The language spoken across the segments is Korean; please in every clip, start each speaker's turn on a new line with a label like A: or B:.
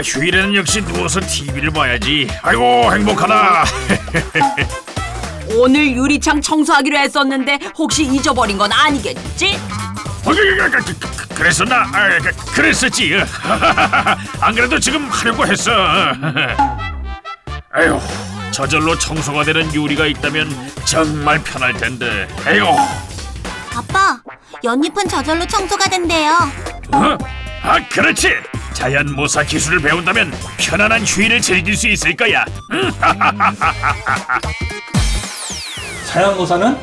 A: 휴일에는 역시 누워서 TV를 봐야지. 아이고 행복하다.
B: 오늘 유리창 청소하기로 했었는데 혹시 잊어버린 건 아니겠지?
A: 그랬었나? 그랬었지. 안 그래도 지금 하려고 했어. 아휴, 저절로 청소가 되는 유리가 있다면 정말 편할 텐데. 아이고.
C: 아빠, 연잎은 저절로 청소가 된대요.
A: 그렇지. 자연모사 기술을 배운다면 편안한 휴일을 즐길 수 있을 거야.
D: 자연모사는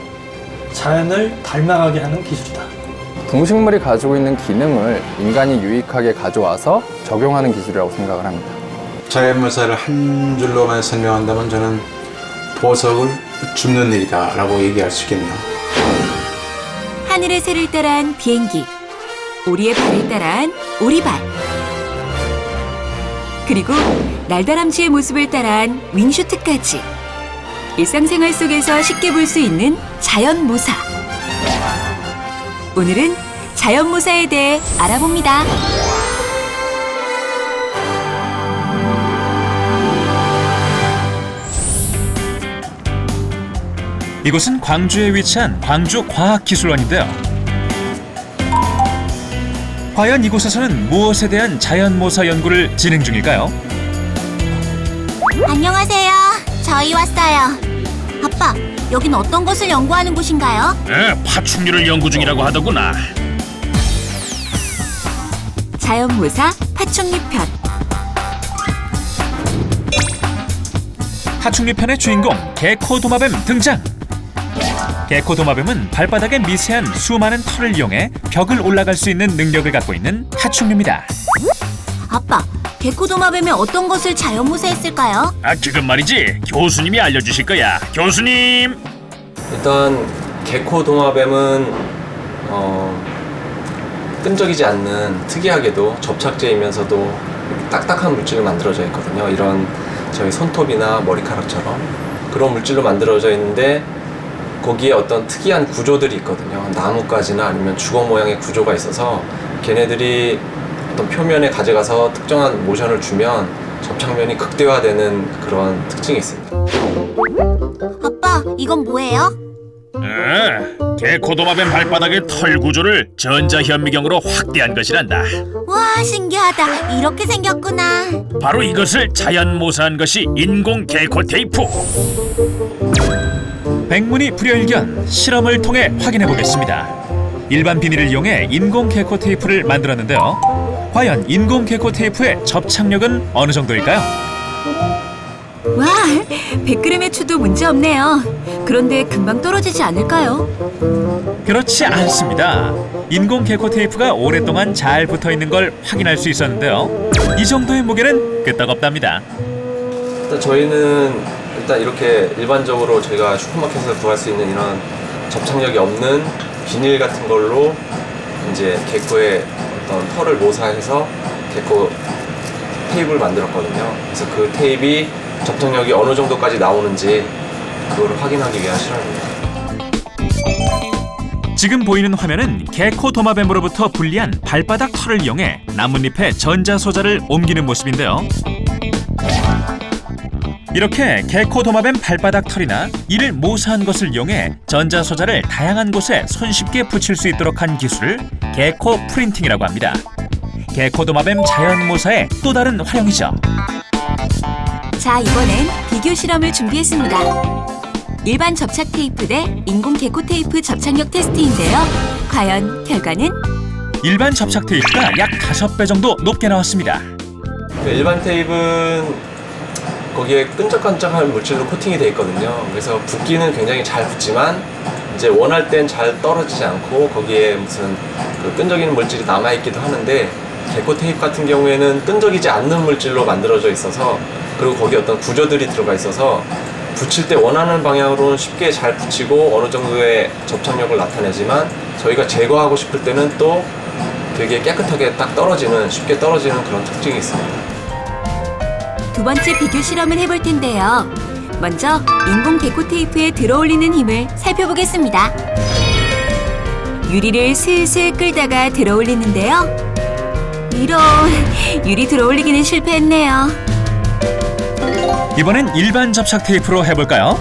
D: 자연을 닮아가게 하는 기술이다.
E: 동식물이 가지고 있는 기능을 인간이 유익하게 가져와서 적용하는 기술이라고 생각을 합니다.
F: 자연모사를 한 줄로만 설명한다면 저는 보석을 줍는 일이다 라고 얘기할 수 있겠네요.
G: 하늘의 새를 따라한 비행기, 오리의 발을 따라한 오리발, 그리고 날다람쥐의 모습을 따라한 윙슈트까지 일상생활 속에서 쉽게 볼 수 있는 자연모사. 오늘은 자연모사에 대해 알아봅니다.
H: 이곳은 광주에 위치한 광주과학기술원인데요. 과연 이곳에서는 무엇에 대한 자연모사 연구를 진행 중일까요?
C: 안녕하세요. 저희 왔어요. 아빠, 여긴 어떤 것을 연구하는 곳인가요?
A: 파충류를 연구 중이라고 하더구나.
G: 자연모사 파충류편.
H: 파충류편의 주인공 개코도마뱀 등장! 개코도마뱀은 발바닥에 미세한 수많은 털을 이용해 벽을 올라갈 수 있는 능력을 갖고 있는 파충류입니다.
C: 아빠, 개코도마뱀이 어떤 것을 자연모사했을까요?
A: 그건 말이지. 교수님이 알려주실 거야. 교수님.
I: 일단 개코 도마뱀은 끈적이지 않는 특이하게도 접착제이면서도 딱딱한 물질로 만들어져 있거든요. 이런 저희 손톱이나 머리카락처럼 그런 물질로 만들어져 있는데 거기에 어떤 특이한 구조들이 있거든요. 나뭇가지나 아니면 주걱 모양의 구조가 있어서 걔네들이 어떤 표면에 가져가서 특정한 모션을 주면 접착면이 극대화되는 그런 특징이 있습니다.
C: 아빠, 이건 뭐예요?
A: 개코도마뱀 발바닥의 털 구조를 전자현미경으로 확대한 것이란다.
C: 와, 신기하다. 이렇게 생겼구나.
A: 바로 이것을 자연모사한 것이 인공 개코 테이프.
H: 백문이 불여일견, 실험을 통해 확인해 보겠습니다. 일반 비닐을 이용해 인공 개코 테이프를 만들었는데요. 과연 인공 개코 테이프의 접착력은 어느 정도일까요?
G: 와, 100g의 추도 문제 없네요. 그런데 금방 떨어지지 않을까요?
H: 그렇지 않습니다. 인공 개코 테이프가 오랫동안 잘 붙어 있는 걸 확인할 수 있었는데요. 이 정도의 무게는 끄떡없답니다.
I: 일단 저희는 이렇게 일반적으로 저희가 슈퍼마켓에서 구할 수 있는 이런 접착력이 없는 비닐 같은 걸로 이제 개코의 어떤 털을 모사해서 개코 테이프를 만들었거든요. 그래서 그 테이프이 접착력이 어느 정도까지 나오는지 그거를 확인하기 위한 실험입니다.
H: 지금 보이는 화면은 개코 도마뱀으로부터 분리한 발바닥 털을 이용해 나뭇잎에 전자소자를 옮기는 모습인데요. 이렇게 개코 도마뱀 발바닥 털이나 이를 모사한 것을 이용해 전자소자를 다양한 곳에 손쉽게 붙일 수 있도록 한 기술을 개코 프린팅이라고 합니다. 개코 도마뱀 자연모사의 또 다른 활용이죠.
G: 자, 이번엔 비교 실험을 준비했습니다. 일반 접착 테이프 대 인공 개코 테이프 접착력 테스트인데요. 과연 결과는?
H: 일반 접착 테이프가 약 5배 정도 높게 나왔습니다.
I: 일반 테이프는 거기에 끈적끈적한 물질로 코팅이 되어 있거든요. 그래서 붓기는 굉장히 잘 붙지만 이제 원할 땐 잘 떨어지지 않고 거기에 무슨 그 끈적이는 물질이 남아있기도 하는데 개코 테이프 같은 경우에는 끈적이지 않는 물질로 만들어져 있어서 그리고 거기에 어떤 구조들이 들어가 있어서 붙일 때 원하는 방향으로는 쉽게 잘 붙이고 어느 정도의 접착력을 나타내지만 저희가 제거하고 싶을 때는 또 되게 깨끗하게 딱 떨어지는, 쉽게 떨어지는 그런 특징이 있습니다.
G: 두 번째 비교 실험을 해볼 텐데요. 먼저 인공 개코 테이프에 들어올리는 힘을 살펴보겠습니다. 유리를 슬슬 끌다가 들어올리는데요. 이런, 유리 들어올리기는 실패했네요.
H: 이번엔 일반 접착 테이프로 해볼까요?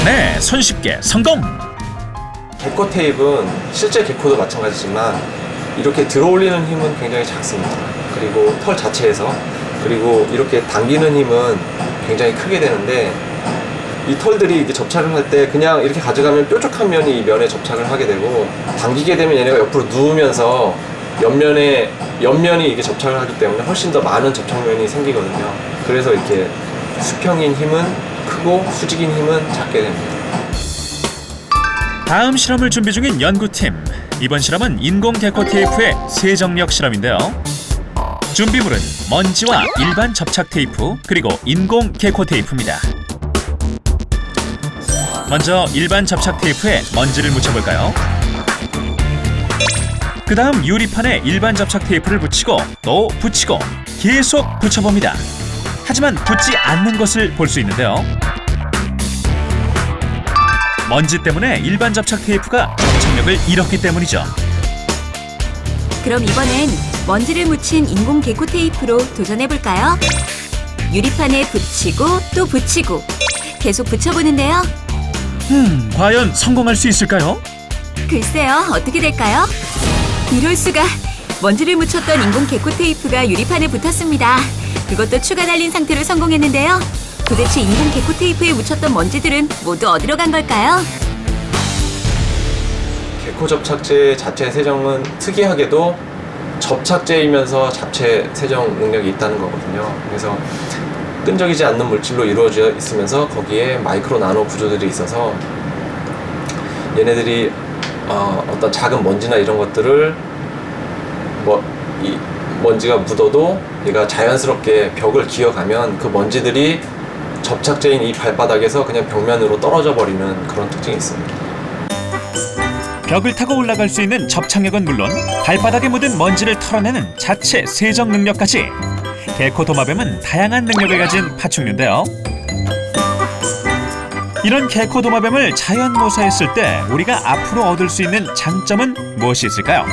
H: 네, 손쉽게 성공!
I: 개코 테이프는 실제 개코도 마찬가지지만 이렇게 들어올리는 힘은 굉장히 작습니다. 그리고 털 자체에서, 그리고 이렇게 당기는 힘은 굉장히 크게 되는데, 이 털들이 이게 접착을 할 때 그냥 이렇게 가져가면 뾰족한 면이 이 면에 접착을 하게 되고, 당기게 되면 얘네가 옆으로 누우면서 옆면이 이게 접착을 하기 때문에 훨씬 더 많은 접착면이 생기거든요. 그래서 이렇게 수평인 힘은 크고 수직인 힘은 작게 됩니다.
H: 다음 실험을 준비 중인 연구팀. 이번 실험은 인공 개코 테이프의 세정력 실험인데요. 준비물은 먼지와 일반 접착 테이프, 그리고 인공 개코 테이프입니다. 먼저 일반 접착 테이프에 먼지를 묻혀볼까요? 그 다음 유리판에 일반 접착 테이프를 붙이고 또 붙이고 계속 붙여봅니다. 하지만 붙지 않는 것을 볼 수 있는데요. 먼지 때문에 일반 접착 테이프가 접착력을 잃었기 때문이죠.
G: 그럼 이번엔 먼지를 묻힌 인공 개코 테이프로 도전해볼까요? 유리판에 붙이고 또 붙이고 계속 붙여보는데요.
H: 과연 성공할 수 있을까요?
G: 글쎄요, 어떻게 될까요? 이럴 수가! 먼지를 묻혔던 인공 개코 테이프가 유리판에 붙었습니다. 그것도 추가 달린 상태로 성공했는데요. 도대체 인공 개코 테이프에 묻혔던 먼지들은 모두 어디로 간 걸까요?
I: 개코 접착제 자체 세정은 특이하게도 접착제이면서 잡체 세정 능력이 있다는 거거든요. 그래서 끈적이지 않는 물질로 이루어져 있으면서 거기에 마이크로 나노 구조들이 있어서 얘네들이 어떤 작은 먼지나 이런 것들을 이 먼지가 묻어도 얘가 자연스럽게 벽을 기어가면 그 먼지들이 접착제인 이 발바닥에서 그냥 벽면으로 떨어져 버리는 그런 특징이 있습니다.
H: 벽을 타고 올라갈 수 있는 접착력은 물론 발바닥에 묻은 먼지를 털어내는 자체 세정 능력까지. 개코 도마뱀은 다양한 능력을 가진 파충류인데요. 이런 개코 도마뱀을 자연 모사했을 때 우리가 앞으로 얻을 수 있는 장점은 무엇이 있을까요?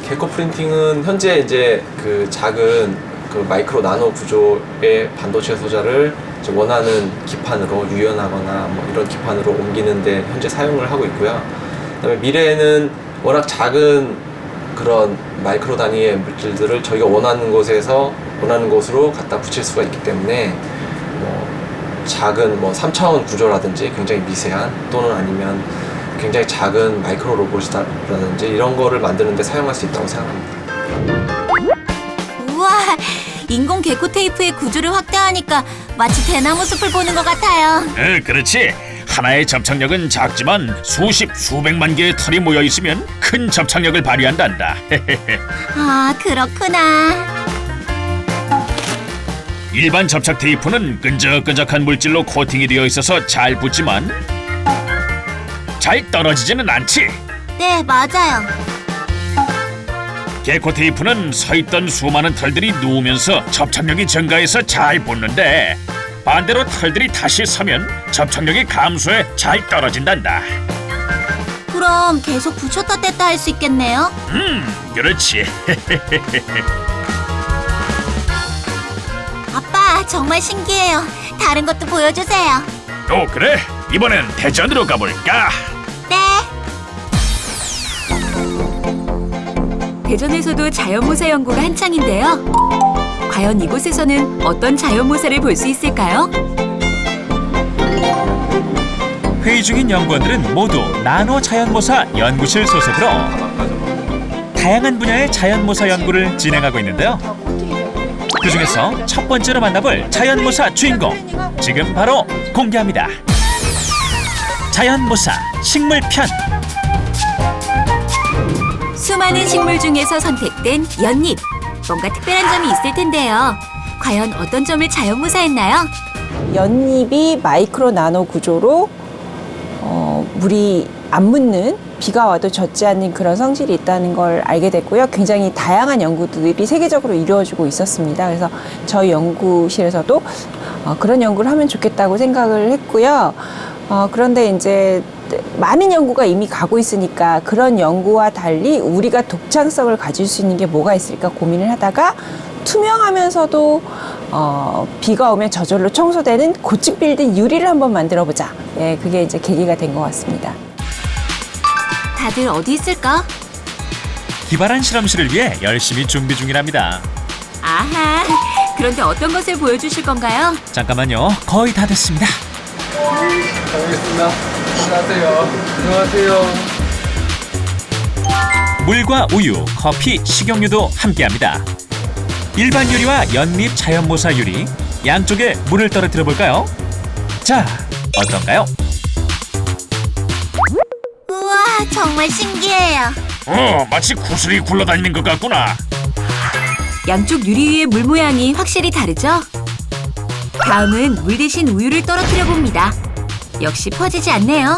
I: 개코 프린팅은 현재 이제 그 작은 그 마이크로 나노 구조의 반도체 소자를 이제 원하는 기판으로 유연하거나 뭐 이런 기판으로 옮기는데 현재 사용을 하고 있고요. 그다음에 미래에는 워낙 작은 그런 마이크로 단위의 물질들을 저희가 원하는 곳에서 원하는 곳으로 갖다 붙일 수가 있기 때문에 뭐 작은 뭐 3차원 구조라든지 굉장히 미세한 또는 아니면 굉장히 작은 마이크로 로봇이라든지 이런 거를 만드는 데 사용할 수 있다고 생각합니다.
C: 우와, 인공 개코 테이프의 구조를 확대하니까 마치 대나무 숲을 보는 것 같아요.
A: 그렇지. 하나의 접착력은 작지만 수백만 개의 털이 모여 있으면 큰 접착력을 발휘한단다.
C: 아, 그렇구나.
A: 일반 접착 테이프는 끈적끈적한 물질로 코팅이 되어 있어서 잘 붙지만 잘 떨어지지는 않지.
C: 네, 맞아요.
A: 개코 테이프는 서있던 수많은 털들이 누우면서 접착력이 증가해서 잘 붙는데 반대로 털들이 다시 서면 접착력이 감소해 잘 떨어진단다.
C: 그럼 계속 붙였다 뗐다 할 수 있겠네요.
A: 그렇지.
C: 아빠, 정말 신기해요. 다른 것도 보여주세요.
A: 그래? 이번엔 대전으로 가볼까?
C: 네.
G: 대전에서도 자연모사 연구가 한창인데요. 과연 이곳에서는 어떤 자연모사를 볼 수 있을까요?
H: 회의 중인 연구원들은 모두 나노 자연모사 연구실 소속으로 다양한 분야의 자연모사 연구를 진행하고 있는데요. 그 중에서 첫 번째로 만나볼 자연모사 주인공, 지금 바로 공개합니다. 자연모사 식물편.
G: 수많은 식물 중에서 선택된 연잎. 뭔가 특별한 점이 있을 텐데요. 과연 어떤 점을 자연모사했나요?
J: 연잎이 마이크로 나노 구조로 물이 안 묻는, 비가 와도 젖지 않는 그런 성질이 있다는 걸 알게 됐고요. 굉장히 다양한 연구들이 세계적으로 이루어지고 있었습니다. 그래서 저희 연구실에서도 그런 연구를 하면 좋겠다고 생각을 했고요. 그런데 이제 많은 연구가 이미 가고 있으니까 그런 연구와 달리 우리가 독창성을 가질 수 있는 게 뭐가 있을까 고민을 하다가 투명하면서도 비가 오면 저절로 청소되는 고층 빌딩 유리를 한번 만들어 보자. 예, 그게 이제 계기가 된 것 같습니다.
G: 다들 어디 있을까?
H: 기발한 실험실을 위해 열심히 준비 중이랍니다.
G: 아하, 그런데 어떤 것을 보여주실 건가요?
H: 잠깐만요. 거의 다 됐습니다.
E: 알겠습니다. 안녕하세요. 안녕하세요.
H: 물과 우유, 커피, 식용유도 함께합니다. 일반 유리와 연립 자연모사 유리 양쪽에 물을 떨어뜨려 볼까요? 자, 어떤가요?
C: 우와, 정말 신기해요.
A: 마치 구슬이 굴러다니는 것 같구나.
G: 양쪽 유리 위의 물 모양이 확실히 다르죠? 다음은 물 대신 우유를 떨어뜨려 봅니다. 역시 퍼지지 않네요.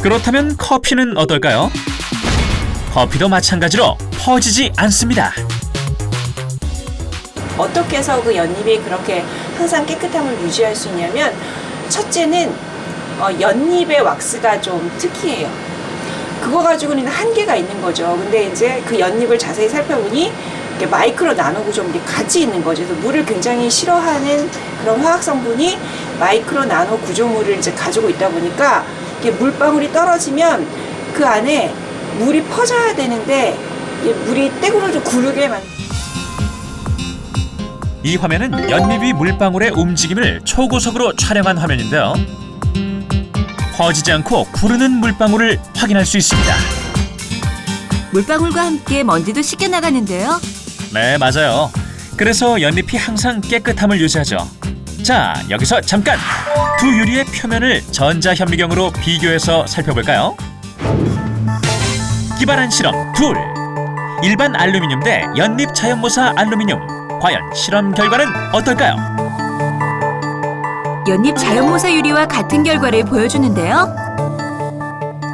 H: 그렇다면 커피는 어떨까요? 커피도 마찬가지로 퍼지지 않습니다.
J: 어떻게 해서 그 연잎이 그렇게 항상 깨끗함을 유지할 수 있냐면 첫째는 연잎의 왁스가 좀 특이해요. 그거 가지고는 한계가 있는 거죠. 근데 이제 그 연잎을 자세히 살펴보니 이렇게 마이크로 나노 구조물이 같이 있는 거죠. 그래서 물을 굉장히 싫어하는 그런 화학 성분이 마이크로 나노 구조물을 이제 가지고 있다 보니까 이게 물방울이 떨어지면 그 안에 물이 퍼져야 되는데 이게 물이 떼구르르 구르게
H: 이 화면은 연잎이 물방울의 움직임을 초고속으로 촬영한 화면인데요. 퍼지지 않고 구르는 물방울을 확인할 수 있습니다.
G: 물방울과 함께 먼지도 씻겨나가는데요.
H: 네, 맞아요. 그래서 연잎이 항상 깨끗함을 유지하죠. 자, 여기서 잠깐! 두 유리의 표면을 전자현미경으로 비교해서 살펴볼까요? 기발한 실험 둘! 일반 알루미늄 대 연립 자연모사 알루미늄. 과연 실험 결과는 어떨까요?
G: 연잎 자연모사 유리와 같은 결과를 보여주는데요.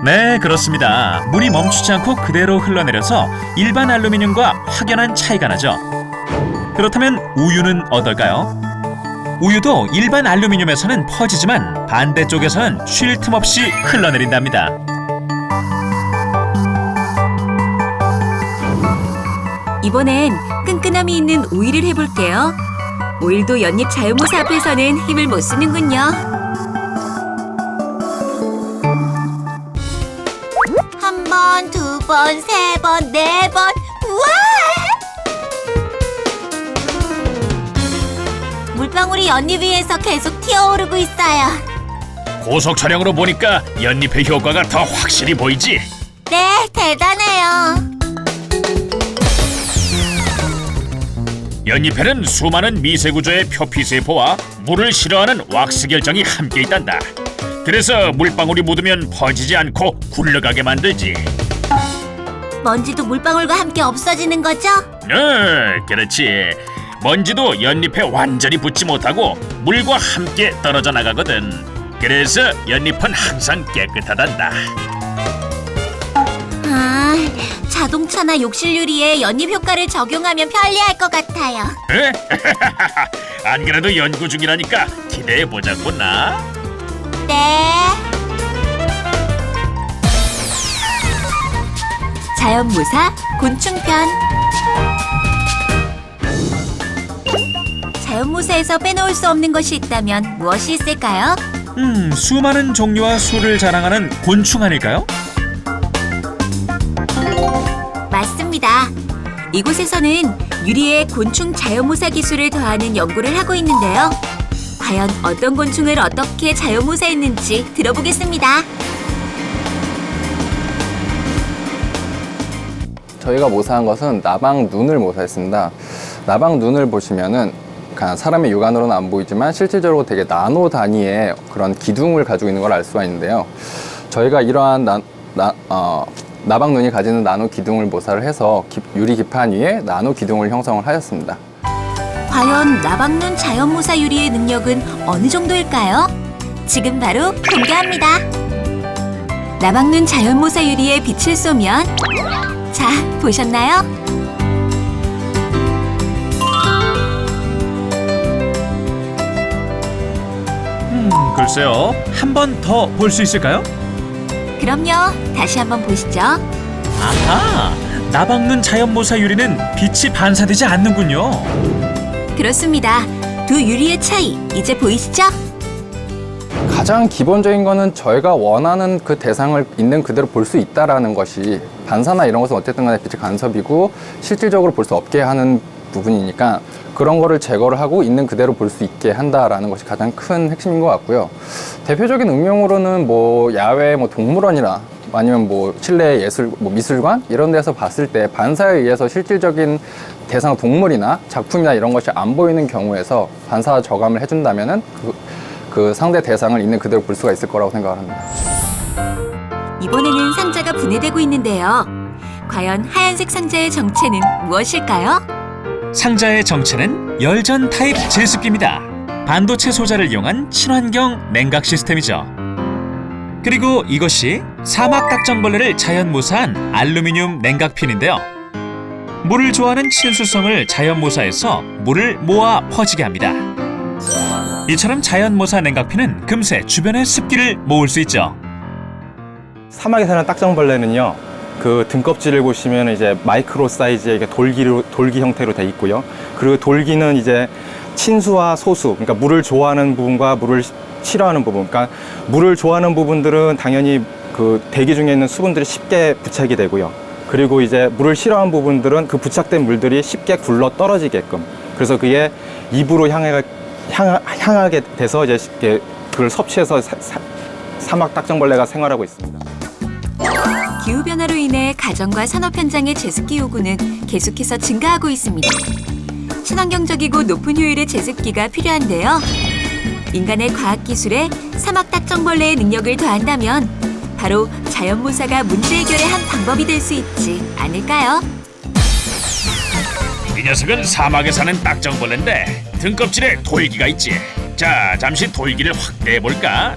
H: 네, 그렇습니다. 물이 멈추지 않고 그대로 흘러내려서 일반 알루미늄과 확연한 차이가 나죠. 그렇다면 우유는 어떨까요? 우유도 일반 알루미늄에서는 퍼지지만 반대쪽에서는 쉴 틈 없이 흘러내린답니다.
G: 이번엔 끈끈함이 있는 오일을 해볼게요. 오일도 연잎 자연모사 앞에서는 힘을 못 쓰는군요.
C: 한 번, 두 번, 세 번, 네 번. 우와! 물방울이 연잎 위에서 계속 튀어오르고 있어요.
A: 고속 촬영으로 보니까 연잎의 효과가 더 확실히 보이지.
C: 네, 대단해요.
A: 연잎에는 수많은 미세구조의 표피세포와 물을 싫어하는 왁스 결정이 함께 있단다. 그래서 물방울이 묻으면 퍼지지 않고 굴러가게 만들지.
C: 먼지도 물방울과 함께 없어지는 거죠?
A: 그렇지. 먼지도 연잎에 완전히 붙지 못하고 물과 함께 떨어져 나가거든. 그래서 연잎은 항상 깨끗하단다.
C: 아, 자동차나 욕실 유리에 연잎 효과를 적용하면 편리할 것 같아요.
A: 안 그래도 연구 중이라니까 기대해보자꾸나.
C: 네.
G: 자연모사 곤충편.
C: 자연모사에서 빼놓을 수 없는 것이 있다면 무엇이 있을까요?
H: 수많은 종류와 수를 자랑하는 곤충 아닐까요?
G: 맞습니다. 이곳에서는 유리에 곤충 자연모사 기술을 더하는 연구를 하고 있는데요. 과연 어떤 곤충을 어떻게 자연모사했는지 들어보겠습니다.
E: 저희가 모사한 것은 나방 눈을 모사했습니다. 나방 눈을 보시면은 사람의 육안으로는 안 보이지만 실질적으로 되게 나노 단위의 그런 기둥을 가지고 있는 걸 알 수가 있는데요. 저희가 이러한 나방 눈이 가지는 나노 기둥을 모사를 해서 유리 기판 위에 나노 기둥을 형성을 하였습니다.
G: 과연 나방눈 자연모사 유리의 능력은 어느 정도일까요? 지금 바로 공개합니다. 나방눈 자연모사 유리에 빛을 쏘면 자, 보셨나요?
H: 글쎄요, 한 번 더 볼 수 있을까요?
G: 그럼요. 다시 한번 보시죠.
H: 아하, 나방눈 자연모사 유리는 빛이 반사되지 않는군요.
G: 그렇습니다. 두 유리의 차이 이제 보이시죠?
E: 가장 기본적인 거는 저희가 원하는 그 대상을 있는 그대로 볼 수 있다라는 것이 반사나 이런 것은 어쨌든 간에 빛의 간섭이고 실질적으로 볼 수 없게 하는 부분이니까 그런 거를 제거를 하고 있는 그대로 볼 수 있게 한다라는 것이 가장 큰 핵심인 것 같고요. 대표적인 응용으로는 뭐 야외 뭐 동물원이나 아니면 뭐 실내 예술 뭐 미술관 이런 데서 봤을 때 반사에 의해서 실질적인 대상 동물이나 작품이나 이런 것이 안 보이는 경우에서 반사 저감을 해준다면은 그 상대 대상을 있는 그대로 볼 수가 있을 거라고 생각을 합니다.
G: 이번에는 상자가 분해되고 있는데요. 과연 하얀색 상자의 정체는 무엇일까요?
H: 상자의 정체는 열전 타입 제습기입니다. 반도체 소자를 이용한 친환경 냉각 시스템이죠. 그리고 이것이 사막 딱정벌레를 자연 모사한 알루미늄 냉각핀인데요. 물을 좋아하는 친수성을 자연 모사해서 물을 모아 퍼지게 합니다. 이처럼 자연 모사 냉각핀은 금세 주변의 습기를 모을 수 있죠.
K: 사막에 사는 딱정벌레는요, 그 등껍질을 보시면 이제 마이크로 사이즈의 돌기 형태로 돼 있고요. 그리고 돌기는 이제 친수와 소수, 그러니까 물을 좋아하는 부분과 물을 싫어하는 부분, 그러니까 물을 좋아하는 부분들은 당연히 그 대기 중에 있는 수분들이 쉽게 부착이 되고요. 그리고 이제 물을 싫어하는 부분들은 그 부착된 물들이 쉽게 굴러 떨어지게끔, 그래서 그게 입으로 향하게 돼서 이제 그걸 섭취해서 사막 딱정벌레가 생활하고 있습니다.
G: 기후변화로 인해 가정과 산업 현장의 제습기 요구는 계속해서 증가하고 있습니다. 친환경적이고 높은 효율의 제습기가 필요한데요. 인간의 과학기술에 사막 딱정벌레의 능력을 더한다면 바로 자연모사가 문제 해결의 한 방법이 될 수 있지 않을까요?
A: 이 녀석은 사막에 사는 딱정벌레인데 등껍질에 돌기가 있지. 자, 잠시 돌기를 확대해볼까?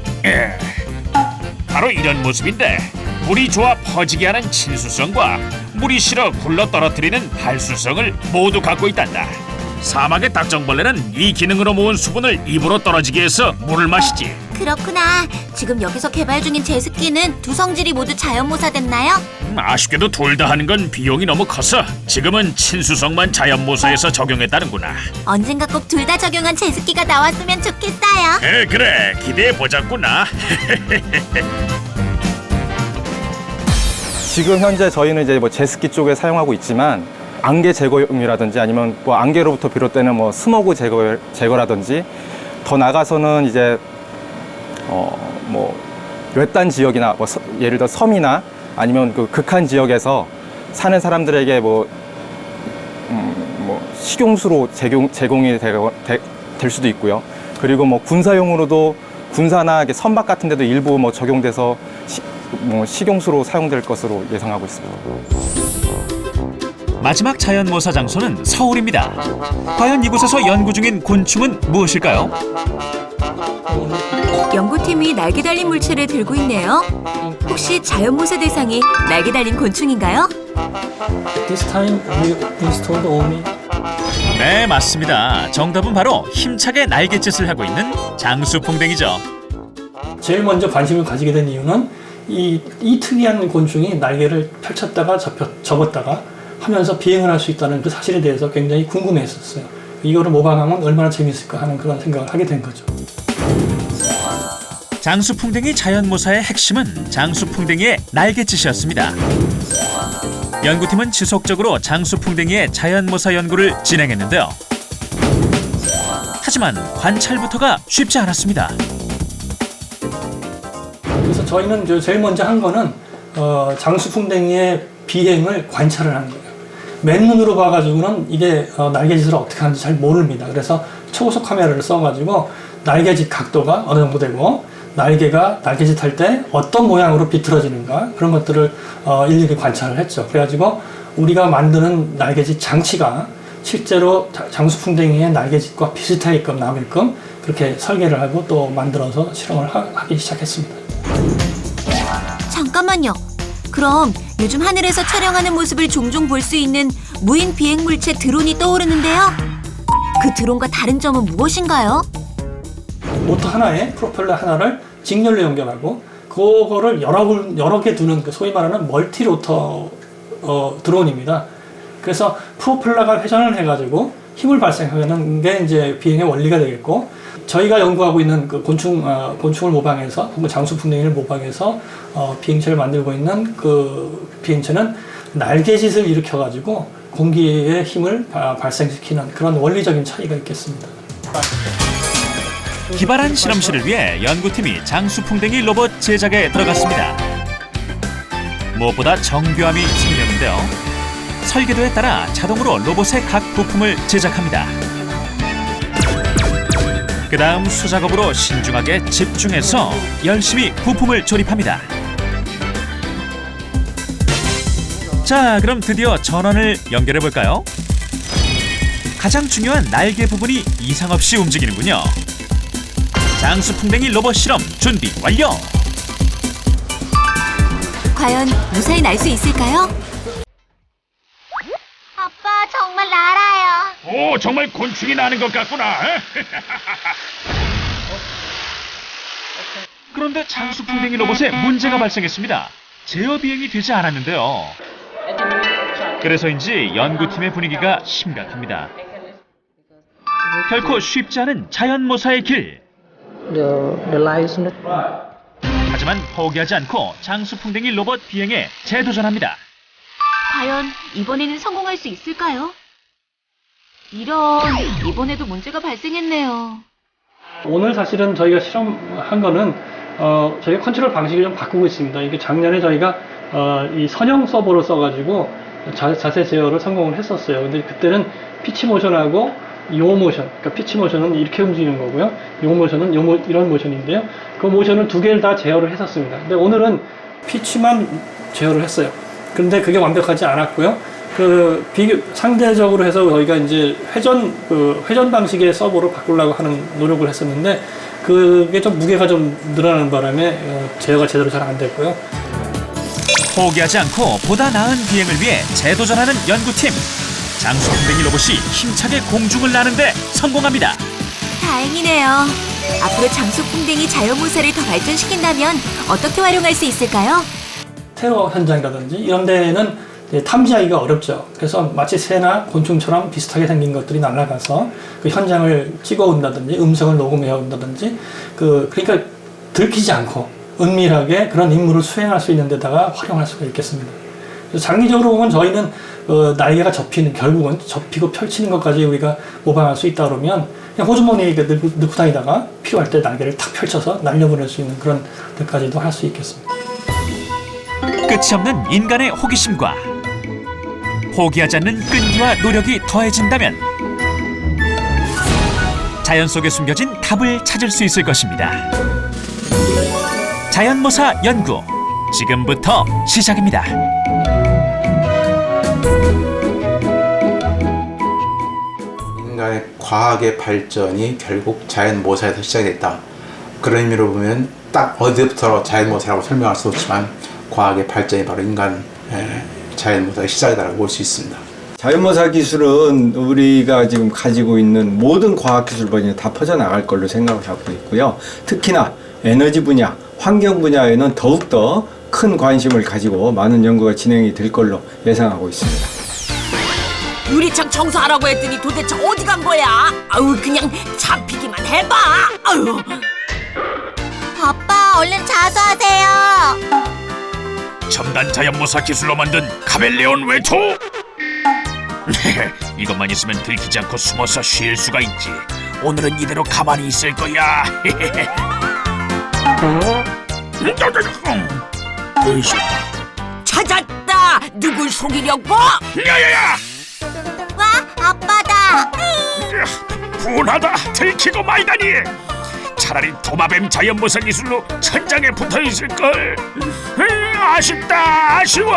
A: 바로 이런 모습인데 물이 좋아 퍼지게 하는 친수성과 물이 싫어 굴러 떨어뜨리는 발수성을 모두 갖고 있단다. 사막의 딱정벌레는 이 기능으로 모은 수분을 입으로 떨어지게 해서 물을 마시지.
C: 그렇구나. 지금 여기서 개발 중인 제습기는 두 성질이 모두 자연모사됐나요?
A: 아쉽게도 둘 다 하는 건 비용이 너무 커서 지금은 친수성만 자연모사해서 적용했다는구나.
C: 언젠가 꼭 둘 다 적용한 제습기가 나왔으면 좋겠어요.
A: 그래, 기대해보자꾸나.
K: 지금 현재 저희는 이제 뭐 제습기 쪽에 사용하고 있지만 안개 제거용이라든지 아니면 뭐 안개로부터 비롯되는 뭐 스모그 제거라든지 더 나가서는 이제 뭐 외딴 지역이나 뭐 예를 들어 섬이나 아니면 그 극한 지역에서 사는 사람들에게 뭐 식용수로 제공이 될 수도 있고요. 그리고 뭐 군사용으로도 군사나 선박 같은 데도 일부 뭐 적용돼서 식용수로 사용될 것으로 예상하고 있습니다.
H: 마지막 자연모사 장소는 서울입니다. 과연 이곳에서 연구 중인 곤충은 무엇일까요?
G: 연구팀이 날개 달린 물체를 들고 있네요. 혹시 자연모사 대상이 날개 달린 곤충인가요?
D: This time we installed only.
H: 네, 맞습니다. 정답은 바로 힘차게 날갯짓을 하고 있는 장수풍뎅이죠.
D: 제일 먼저 관심을 가지게 된 이유는 이 특이한 곤충이 날개를 펼쳤다가 접었다가 하면서 비행을 할 수 있다는 그 사실에 대해서 굉장히 궁금했었어요. 이거를 모방하면 얼마나 재밌을까 하는 그런 생각을 하게 된 거죠.
H: 장수풍뎅이 자연모사의 핵심은 장수풍뎅이의 날갯짓이었습니다. 연구팀은 지속적으로 장수풍뎅이의 자연모사 연구를 진행했는데요. 하지만 관찰부터가 쉽지 않았습니다.
D: 그래서 저희는 제일 먼저 한 거는 장수풍뎅이의 비행을 관찰을 하는 거예요. 맨눈으로 봐가지고는 이게 날개짓을 어떻게 하는지 잘 모릅니다. 그래서 초고속 카메라를 써가지고 날개짓 각도가 어느 정도 되고 날개가 날개짓 할 때 어떤 모양으로 비틀어지는가 그런 것들을 일일이 관찰을 했죠. 그래가지고 우리가 만드는 날개짓 장치가 실제로 장수풍뎅이의 날개짓과 비슷하게끔 나게끔 그렇게 설계를 하고 또 만들어서 실험을 하기 시작했습니다.
C: 잠깐만요. 그럼 요즘 하늘에서 촬영하는 모습을 종종 볼 수 있는 무인 비행 물체 드론이 떠오르는데요. 그 드론과 다른 점은 무엇인가요?
D: 모터 하나에 프로펠러 하나를 직렬로 연결하고 그거를 여러 개 두는 그 소위 말하는 멀티 로터 드론입니다. 그래서 프로펠러가 회전을 해가지고 힘을 발생하는 게 이제 비행의 원리가 되겠고, 저희가 연구하고 있는 그 곤충을 모방해서 혹은 장수풍뎅이를 모방해서 비행체를 만들고 있는 그 비행체는 날개짓을 일으켜가지고 공기의 힘을 발생시키는 그런 원리적인 차이가 있겠습니다.
H: 기발한 실험실을 위해 연구팀이 장수풍뎅이 로봇 제작에 들어갔습니다. 무엇보다 정교함이 중요한데요. 설계도에 따라 자동으로 로봇의 각 부품을 제작합니다. 그 다음 수작업으로 신중하게 집중해서 열심히 부품을 조립합니다. 자, 그럼 드디어 전원을 연결해 볼까요? 가장 중요한 날개 부분이 이상 없이 움직이는군요. 장수풍뎅이 로봇 실험 준비 완료!
G: 과연 무사히 날 수 있을까요?
C: 아빠, 정말 날아요.
A: 오, 정말 곤충이 나는 것 같구나.
H: 그런데 장수풍뎅이 로봇에 문제가 발생했습니다. 제어 비행이 되지 않았는데요. 그래서인지 연구팀의 분위기가 심각합니다. 결코 쉽지 않은 자연모사의 길. 하지만 포기하지 않고 장수풍뎅이 로봇 비행에 재도전합니다.
G: 과연 이번에는 성공할 수 있을까요? 이번에도 문제가 발생했네요.
D: 오늘 사실은 저희가 실험한 거는 저희가 컨트롤 방식을 좀 바꾸고 있습니다. 이게 작년에 저희가 이 선형 서버를 써가지고 자세 제어를 성공을 했었어요. 근데 그때는 피치 모션하고 요 모션, 그러니까 피치 모션은 이렇게 움직이는 거고요. 요 모션은 이런 모션인데요. 그 모션을 두 개를 다 제어를 했었습니다. 근데 오늘은 피치만 제어를 했어요. 근데 그게 완벽하지 않았고요. 상대적으로 해서 저희가 이제 회전 방식의 서버로 바꾸려고 하는 노력을 했었는데, 그게 좀 무게가 좀 늘어나는 바람에 제어가 제대로 잘 안 됐고요.
H: 포기하지 않고 보다 나은 비행을 위해 재도전하는 연구팀. 장수풍뎅이 로봇이 힘차게 공중을 나는데 성공합니다.
G: 다행이네요. 앞으로 장수풍뎅이 자연모사를 더 발전시킨다면 어떻게 활용할 수 있을까요?
D: 테러 현장이라든지 이런 데는 탐지하기가 어렵죠. 그래서 마치 새나 곤충처럼 비슷하게 생긴 것들이 날아가서 그 현장을 찍어온다든지 음성을 녹음해 온다든지 그러니까 들키지 않고 은밀하게 그런 임무를 수행할 수 있는 데다가 활용할 수가 있겠습니다. 그래서 장기적으로 보면 저희는 날개가 결국은 접히고 펼치는 것까지 우리가 모방할 수 있다 그러면 그냥 호주머니에 넣고 다니다가 필요할 때 날개를 탁 펼쳐서 날려보낼 수 있는 그런 데까지도 할 수 있겠습니다.
H: 끝이 없는 인간의 호기심과 포기하지 않는 끈기와 노력이 더해진다면 자연 속에 숨겨진 답을 찾을 수 있을 것입니다. 자연모사 연구 지금부터 시작입니다.
F: 인간의 과학의 발전이 결국 자연모사에서 시작됐다. 그런 의미로 보면 딱 어디부터 자연모사라고 설명할 수 없지만 과학의 발전이 바로 인간 자연모사의 시작이라고 볼 수 있습니다.
L: 자연모사 기술은 우리가 지금 가지고 있는 모든 과학기술 분야에 다 퍼져나갈 걸로 생각을 하고 있고요. 특히나 에너지 분야, 환경 분야에는 더욱더 큰 관심을 가지고 많은 연구가 진행이 될 걸로 예상하고 있습니다.
B: 유리창 청소하라고 했더니 도대체 어디 간 거야? 아우, 그냥 잡히기만 해봐. 아유.
C: 아빠, 얼른 자수하세요.
A: 첨단 자연모사 기술로 만든 카멜레온 외투. 이것만 있으면 들키지 않고 숨어서 쉴 수가 있지. 오늘은 이대로 가만히 있을 거야.
B: 찾았다. 누굴 속이려고?
A: 야야야!
C: 와, 아빠다.
A: 분하다. 들키고 말다니. 차라리 도마뱀 자연모사 기술로 천장에 붙어 있을 걸. 아쉽다. 아쉬워.